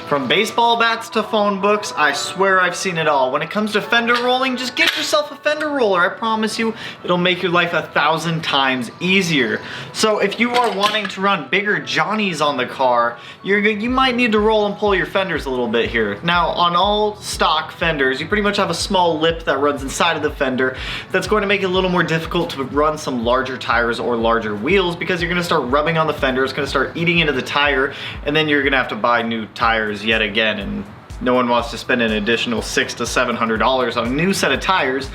From baseball bats to phone books, I swear I've seen it all. When it comes to fender rolling, just get yourself a fender roller. I promise you, it'll make your life 1,000 times easier. So if you are wanting to run bigger johnnies on the car, you might need to roll and pull your fenders a little bit here. Now, on all stock fenders, you pretty much have a small lip that runs inside of the fender that's going to make it a little more difficult to run some larger tires or larger wheels because you're going to start rubbing on the fender, it's going to start eating into the tire, and then you're going to have to buy new tires yet again, and no one wants to spend an additional $600 to $700 on a new set of tires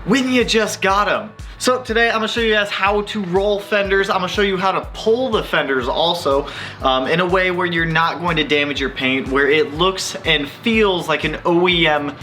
when you just got them. So today I'm gonna show you guys how to roll fenders. I'm gonna show you how to pull the fenders also in a way where you're not going to damage your paint, where it looks and feels like an OEM,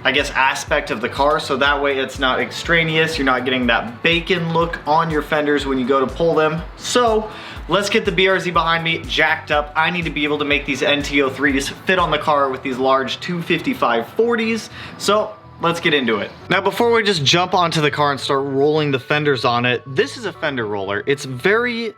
I guess, aspect of the car, so that way it's not extraneous, you're not getting that bacon look on your fenders when you go to pull them. So let's get the BRZ behind me jacked up. I need to be able to make these NT03s fit on the car with these large 255/40s. So let's get into it. Now, before we just jump onto the car and start rolling the fenders on it, this is a fender roller. It's a very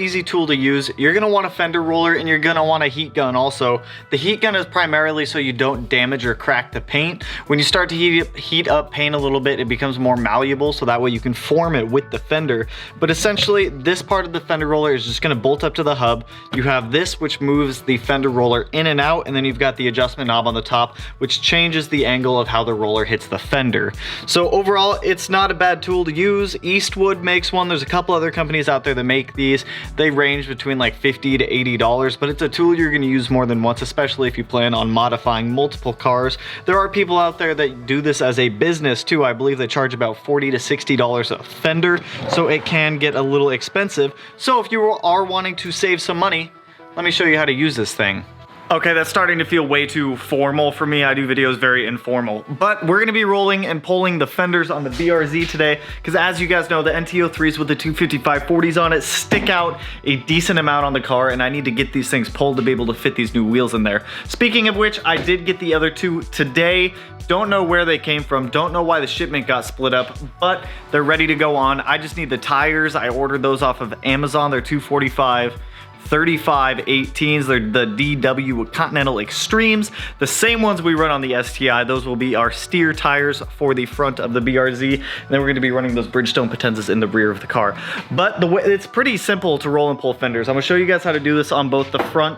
easy tool to use. You're gonna want a fender roller and you're gonna want a heat gun also. The heat gun is primarily so you don't damage or crack the paint. When you start to heat up paint a little bit, it becomes more malleable, so that way you can form it with the fender. But essentially, this part of the fender roller is just gonna bolt up to the hub. You have this, which moves the fender roller in and out, and then you've got the adjustment knob on the top, which changes the angle of how the roller hits the fender. So overall, it's not a bad tool to use. Eastwood makes one. There's a couple other companies out there that make these. They range between like $50 to $80, but it's a tool you're going to use more than once, especially if you plan on modifying multiple cars. There are people out there that do this as a business too. I believe they charge about $40 to $60 a fender, so it can get a little expensive. So if you are wanting to save some money, let me show you how to use this thing. Okay, that's starting to feel way too formal for me. I do videos very informal, but we're gonna be rolling and pulling the fenders on the BRZ today, because as you guys know, the NT03s with the 255/40s on it stick out a decent amount on the car, and I need to get these things pulled to be able to fit these new wheels in there. Speaking of which, I did get the other two today. Don't know where they came from, don't know why the shipment got split up, but they're ready to go on. I just need the tires. I ordered those off of Amazon. They're 245/35/18s. They're the DW Continental Extremes, the same ones we run on the STI. Those will be our steer tires for the front of the BRZ, and then we're going to be running those Bridgestone Potenzas in the rear of the car. But it's pretty simple to roll and pull fenders. I'm going to show you guys how to do this on both the front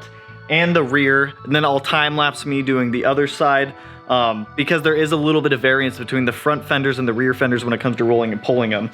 and the rear, and then I'll time-lapse me doing the other side, because there is a little bit of variance between the front fenders and the rear fenders when it comes to rolling and pulling them.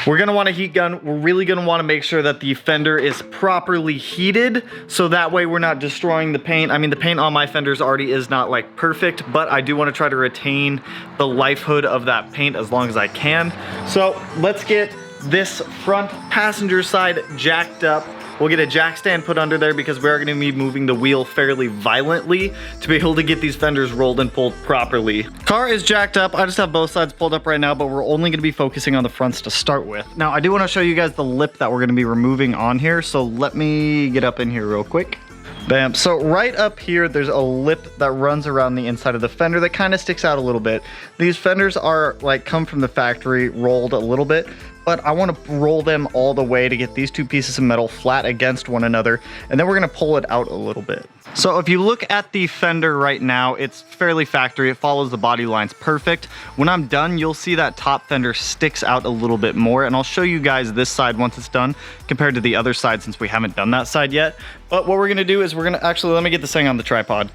We're gonna want a heat gun. We're really gonna wanna make sure that the fender is properly heated, so that way we're not destroying the paint. I mean, the paint on my fenders already is not like perfect, but I do wanna try to retain the lifehood of that paint as long as I can. So let's get this front passenger side jacked up. We'll get a jack stand put under there because we're gonna be moving the wheel fairly violently to be able to get these fenders rolled and pulled properly. Car is jacked up. I just have both sides pulled up right now, but we're only gonna be focusing on the fronts to start with. Now, I do wanna show you guys the lip that we're gonna be removing on here, so let me get up in here real quick. Bam. So right up here, there's a lip that runs around the inside of the fender that kind of sticks out a little bit. These fenders are like come from the factory rolled a little bit, but I want to roll them all the way to get these two pieces of metal flat against one another, and then we're going to pull it out a little bit. So if you look at the fender right now, it's fairly factory. It follows the body lines perfect. When I'm done, you'll see that top fender sticks out a little bit more, and I'll show you guys this side once it's done compared to the other side since we haven't done that side yet. But what we're going to do is we're going to actually, let me get this thing on the tripod.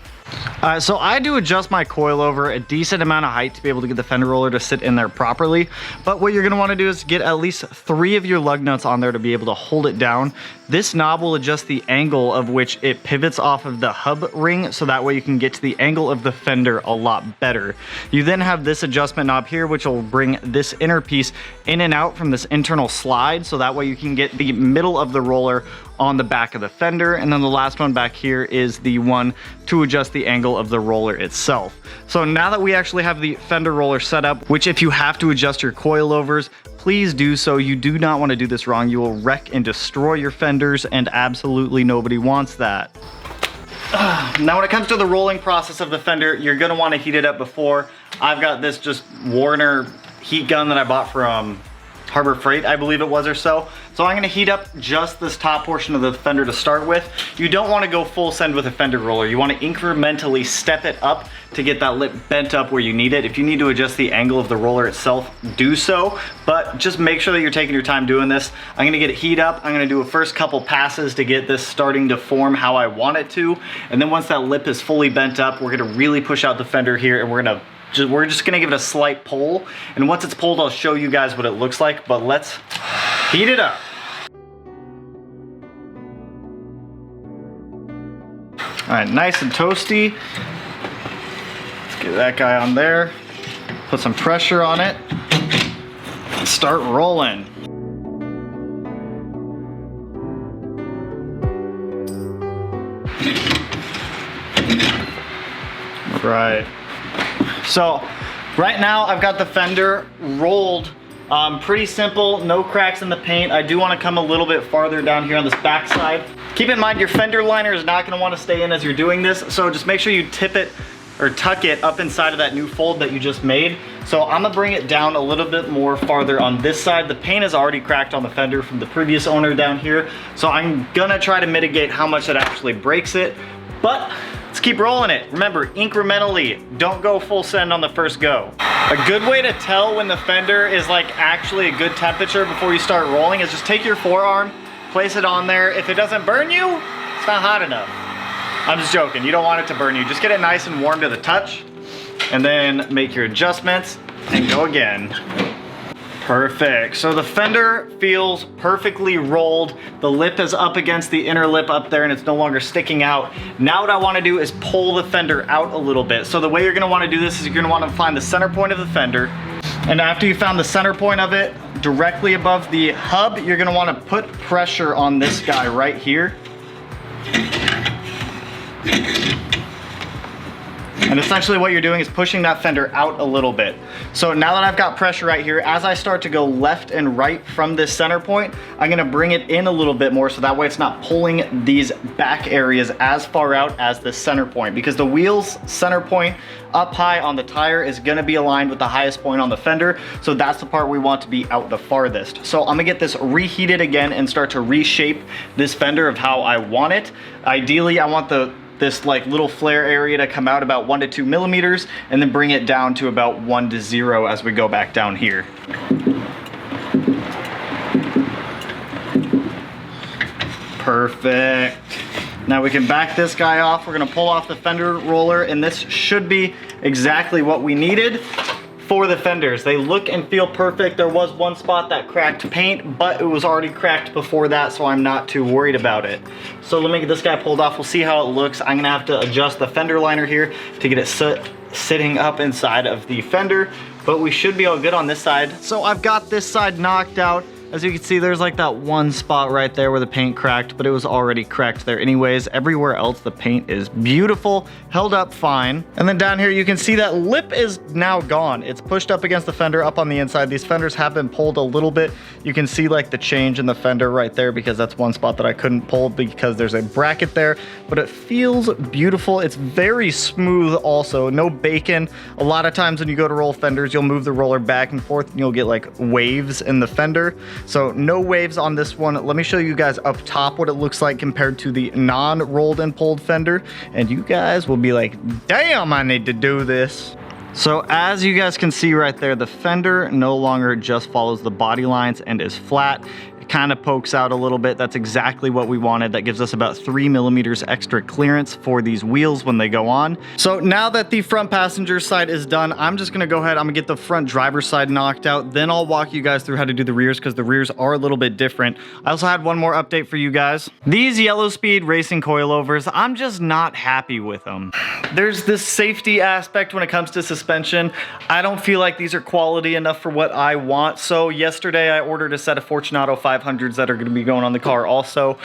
So I do adjust my coilover a decent amount of height to be able to get the fender roller to sit in there properly. But what you're going to want to do is get at least 3 of your lug nuts on there to be able to hold it down. This knob will adjust the angle of which it pivots off of the hub ring, so that way you can get to the angle of the fender a lot better. You then have this adjustment knob here, which will bring this inner piece in and out from this internal slide, so that way you can get the middle of the roller on the back of the fender. And then the last one back here is the one to adjust the angle of the roller itself. So now that we actually have the fender roller set up, which if you have to adjust your coilovers, please do so. You do not want to do this wrong. You will wreck and destroy your fenders, and absolutely nobody wants that. Now when it comes to the rolling process of the fender, you're going to want to heat it up before. I've got this just Warner heat gun that I bought from Harbor Freight, I believe it was, or so. So I'm gonna heat up just this top portion of the fender to start with. You don't wanna go full send with a fender roller. You wanna incrementally step it up to get that lip bent up where you need it. If you need to adjust the angle of the roller itself, do so, but just make sure that you're taking your time doing this. I'm gonna get it heat up. I'm gonna do a first couple passes to get this starting to form how I want it to. And then once that lip is fully bent up, we're gonna really push out the fender here, and we're just gonna give it a slight pull. And once it's pulled, I'll show you guys what it looks like, but let's heat it up. All right, nice and toasty. Let's get that guy on there. Put some pressure on it. Start rolling. Right. So right now I've got the fender rolled pretty simple, no cracks in the paint. I do want to come a little bit farther down here on this back side. Keep in mind your fender liner is not going to want to stay in as you're doing this, so just make sure you tip it or tuck it up inside of that new fold that you just made. So I'm gonna bring it down a little bit more farther on this side. The paint is already cracked on the fender from the previous owner down here, so I'm gonna try to mitigate how much it actually breaks it, but let's keep rolling it. Remember, incrementally, don't go full send on the first go. A good way to tell when the fender is like actually a good temperature before you start rolling is just take your forearm, place it on there. If it doesn't burn you, it's not hot enough. I'm just joking, you don't want it to burn you. Just get it nice and warm to the touch, and then make your adjustments and go again. Perfect. So the fender feels perfectly rolled. The lip is up against the inner lip up there and it's no longer sticking out. Now what I want to do is pull the fender out a little bit. So the way you're going to want to do this is you're going to want to find the center point of the fender. And after you found the center point of it, directly above the hub, you're going to want to put pressure on this guy right here. And essentially what you're doing is pushing that fender out a little bit. So now that I've got pressure right here, as I start to go left and right from this center point, I'm gonna bring it in a little bit more so that way it's not pulling these back areas as far out as the center point, because the wheel's center point up high on the tire is gonna be aligned with the highest point on the fender. So that's the part we want to be out the farthest. So I'm gonna get this reheated again and start to reshape this fender of how I want it. Ideally, I want this like little flare area to come out about 1 to 2 millimeters and then bring it down to about 1 to 0 as we go back down here. Perfect. Now we can back this guy off. We're gonna pull off the fender roller, and this should be exactly what we needed for the fenders. They look and feel perfect. There was one spot that cracked paint, but it was already cracked before that, so I'm not too worried about it. So let me get this guy pulled off. We'll see how it looks. I'm gonna have to adjust the fender liner here to get it sitting up inside of the fender, but we should be all good on this side. So I've got this side knocked out. As you can see, there's like that one spot right there where the paint cracked, but it was already cracked there anyways. Everywhere else, the paint is beautiful, held up fine. And then down here, you can see that lip is now gone. It's pushed up against the fender up on the inside. These fenders have been pulled a little bit. You can see like the change in the fender right there, because that's one spot that I couldn't pull because there's a bracket there, but it feels beautiful. It's very smooth also, no bacon. A lot of times when you go to roll fenders, you'll move the roller back and forth and you'll get like waves in the fender. So no waves on this one. Let me show you guys up top what it looks like compared to the non-rolled and pulled fender, and you guys will be like, damn, I need to do this. So as you guys can see right there, the fender no longer just follows the body lines and is flat. Kind of pokes out a little bit. That's exactly what we wanted. That gives us about 3 millimeters extra clearance for these wheels when they go on. So now that the front passenger side is done, I'm just gonna go ahead, I'm gonna get the front driver's side knocked out, then I'll walk you guys through how to do the rears, because the rears are a little bit different. I also had one more update for you guys. These Yellow Speed racing coilovers, I'm just not happy with them. There's this safety aspect when it comes to suspension. I don't feel like these are quality enough for what I want. So yesterday I ordered a set of Fortunato 500s that are going to be going on the car also.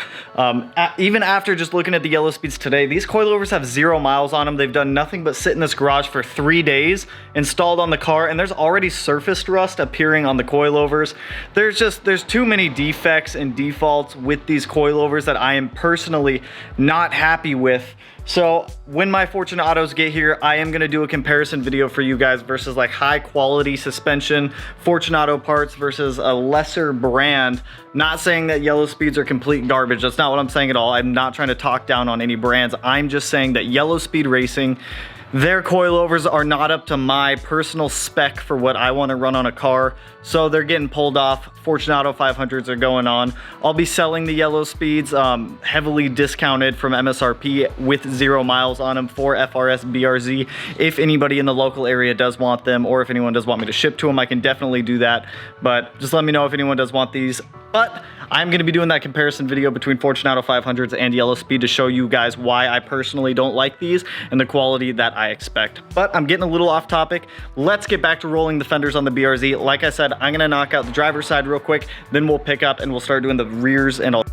Even after just looking at the Yellow Speeds today, these coilovers have 0 miles on them. They've done nothing but sit in this garage for 3 days, installed on the car, and there's already surface rust appearing on the coilovers. There's too many defects and defaults with these coilovers that I am personally not happy with. So when my Fortunatos get here, I am gonna do a comparison video for you guys versus like high quality suspension Fortunato parts versus a lesser brand Not saying that Yellow Speeds are complete garbage. That's not what I'm saying at all. I'm not trying to talk down on any brands. I'm just saying that Yellow Speed Racing, their coilovers are not up to my personal spec for what I want to run on a car. So they're getting pulled off. Fortunato 500s are going on. I'll be selling the Yellow Speeds heavily discounted from MSRP with 0 miles on them for FRS BRZ. If anybody in the local area does want them, or if anyone does want me to ship to them, I can definitely do that. But just let me know if anyone does want these. But I'm going to be doing that comparison video between Fortunato 500s and Yellow Speed to show you guys why I personally don't like these and the quality that I expect. But I'm getting a little off topic. Let's get back to rolling the fenders on the BRZ. Like I said, I'm going to knock out the driver's side real quick, then we'll pick up and we'll start doing the rears and all.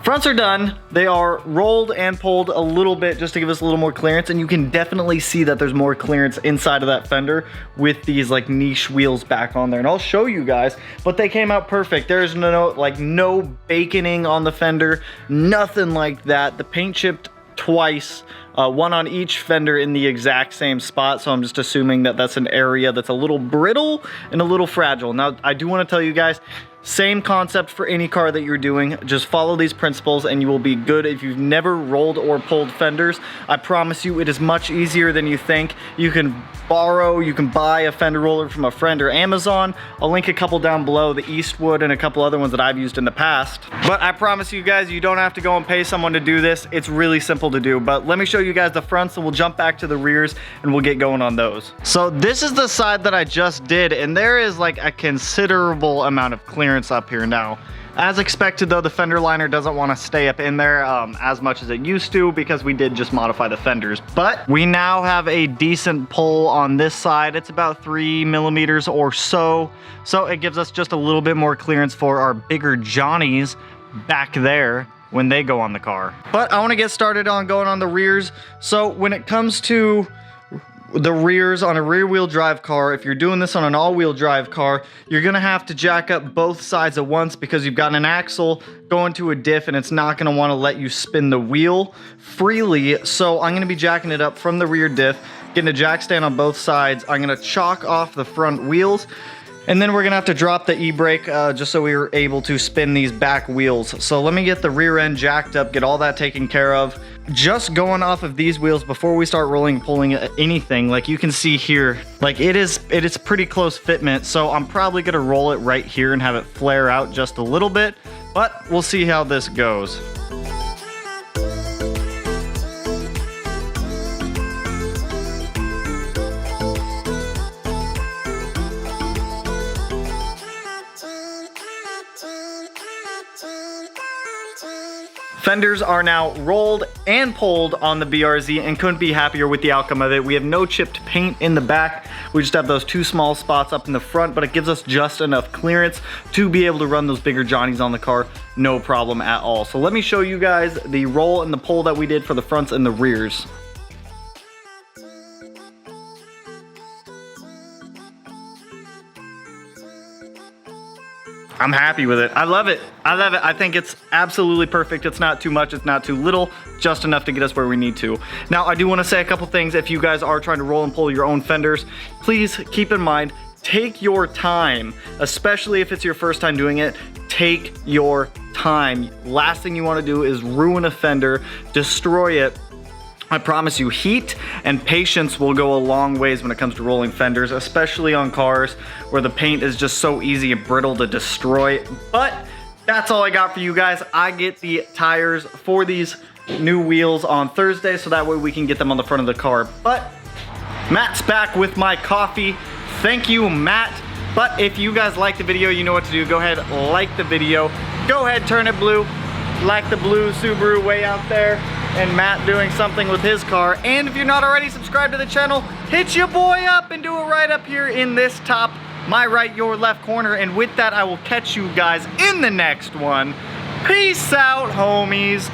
Fronts are done. They are rolled and pulled a little bit just to give us a little more clearance, and you can definitely see that there's more clearance inside of that fender with these like niche wheels back on there, and I'll show you guys, but they came out perfect. There's no baconing on the fender, nothing like that. The paint chipped twice, one on each fender in the exact same spot, so I'm just assuming that that's an area that's a little brittle and a little fragile. Now, I do want to tell you guys, same concept for any car that you're doing. Just follow these principles and you will be good. If you've never rolled or pulled fenders, I promise you it is much easier than you think. You can buy a fender roller from a friend or Amazon. I'll link a couple down below, the Eastwood and a couple other ones that I've used in the past. But I promise you guys, you don't have to go and pay someone to do this. It's really simple to do. But let me show you guys the fronts and we'll jump back to the rears and we'll get going on those. So this is the side that I just did, and there is like a considerable amount of clearance up here now. As expected though, the fender liner doesn't want to stay up in there as much as it used to because we did just modify the fenders. But we now have a decent pull on this side. It's about 3 millimeters or so. So it gives us just a little bit more clearance for our bigger johnnies back there when they go on the car. But I want to get started on going on the rears. So when it comes to the rears on a rear wheel drive car, if you're doing this on an all-wheel drive car, you're gonna have to jack up both sides at once because you've got an axle going to a diff and it's not gonna want to let you spin the wheel freely. So I'm gonna be jacking it up from the rear diff, getting a jack stand on both sides. I'm gonna chalk off the front wheels, and then we're gonna have to drop the e-brake just so we were able to spin these back wheels. So let me get the rear end jacked up, get all that taken care of. Just going off of these wheels before we start rolling and pulling anything, like you can see here, like it is pretty close fitment. So I'm probably gonna roll it right here and have it flare out just a little bit, but we'll see how this goes. Fenders are now rolled and pulled on the BRZ and couldn't be happier with the outcome of it. We have no chipped paint in the back. We just have those 2 small spots up in the front, but it gives us just enough clearance to be able to run those bigger johnnies on the car, no problem at all. So let me show you guys the roll and the pull that we did for the fronts and the rears. I'm happy with it. I love it. I love it. I think it's absolutely perfect. It's not too much, it's not too little, just enough to get us where we need to. Now, I do want to say a couple things. If you guys are trying to roll and pull your own fenders, please keep in mind, take your time, especially if it's your first time doing it. Take your time. Last thing you want to do is ruin a fender, destroy it. I promise you, heat and patience will go a long ways when it comes to rolling fenders, especially on cars where the paint is just so easy and brittle to destroy. But that's all I got for you guys. I get the tires for these new wheels on Thursday, so that way we can get them on the front of the car. But Matt's back with my coffee. Thank you, Matt. But if you guys like the video, you know what to do. Go ahead, like the video. Go ahead, turn it blue. Like the blue Subaru way out there. And Matt doing something with his car. And if you're not already subscribed to the channel, hit your boy up and do it right up here in this top, my right, your left corner. And with that, I will catch you guys in the next one. Peace out, homies.